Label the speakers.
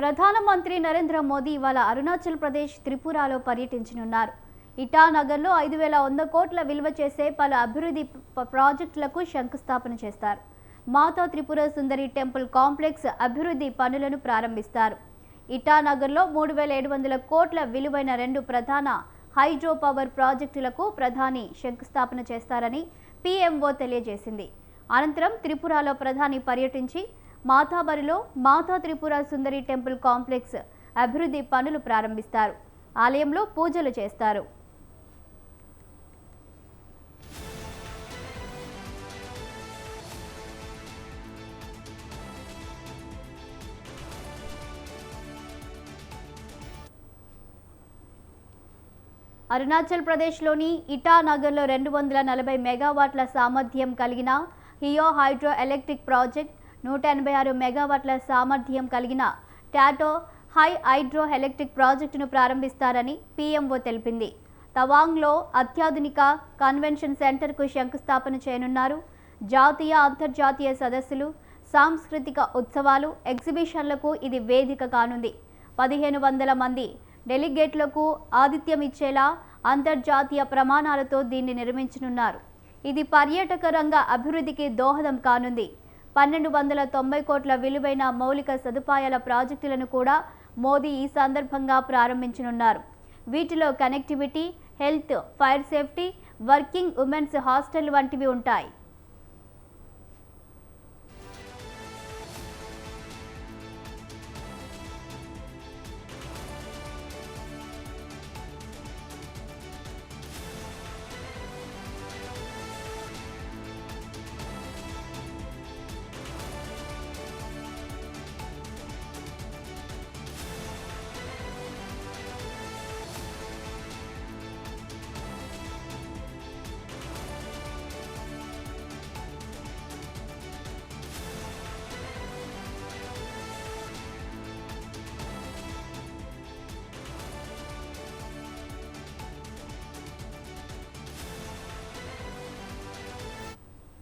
Speaker 1: ప్రధానమంత్రి నరేంద్ర మోదీ ఇవాళ అరుణాచల్ ప్రదేశ్ త్రిపురలో పర్యటించనున్నారు. ఇటానగర్లో 5,100 కోట్ల విలువ చేసే పలు అభివృద్ధి ప్రాజెక్టులకు శంకుస్థాపన చేస్తారు. మాతా త్రిపుర సుందరి టెంపుల్ కాంప్లెక్స్ అభివృద్ధి పనులను ప్రారంభిస్తారు. ఇటానగర్లో 3,700 కోట్ల విలువైన 2 ప్రధాన హైడ్రో పవర్ ప్రాజెక్టులకు ప్రధాని శంకుస్థాపన చేస్తారని పీఎంఓ తెలియజేసింది. అనంతరం త్రిపురలో ప్రధాని పర్యటించి మాతాబరిలో మాతా త్రిపుర సుందరి టెంపుల్ కాంప్లెక్స్ అభివృద్ధి పనులు ప్రారంభిస్తారు. ఆలయంలో పూజలు చేస్తారు. అరుణాచల్ ప్రదేశ్లోని ఇటానగర్లో 240 మెగావాట్ల సామర్థ్యం కలిగిన హియో హైడ్రో ఎలక్ట్రిక్ ప్రాజెక్ట్, 186 మెగావాట్ల సామర్థ్యం కలిగిన టాటో హై హైడ్రో ఎలక్ట్రిక్ ప్రాజెక్టును ప్రారంభిస్తారని పీఎంఓ తెలిపింది. తవాంగ్లో అత్యాధునిక కన్వెన్షన్ సెంటర్కు శంకుస్థాపన చేయనున్నారు. జాతీయ అంతర్జాతీయ సదస్సులు, సాంస్కృతిక ఉత్సవాలు, ఎగ్జిబిషన్లకు ఇది వేదిక కానుంది. 1,500 మంది డెలిగేట్లకు ఆతిథ్యం ఇచ్చేలా అంతర్జాతీయ ప్రమాణాలతో దీన్ని నిర్మించనున్నారు. ఇది పర్యాటక రంగ అభివృద్ధికి దోహదం కానుంది. 1,290 కోట్ల విలువైన మౌలిక సదుపాయాల ప్రాజెక్టులను కూడా మోదీ ఈ సందర్భంగా ప్రారంభించనున్నారు. వీటిలో connectivity, health, fire safety, working women's hostel వంటివి ఉంటాయి.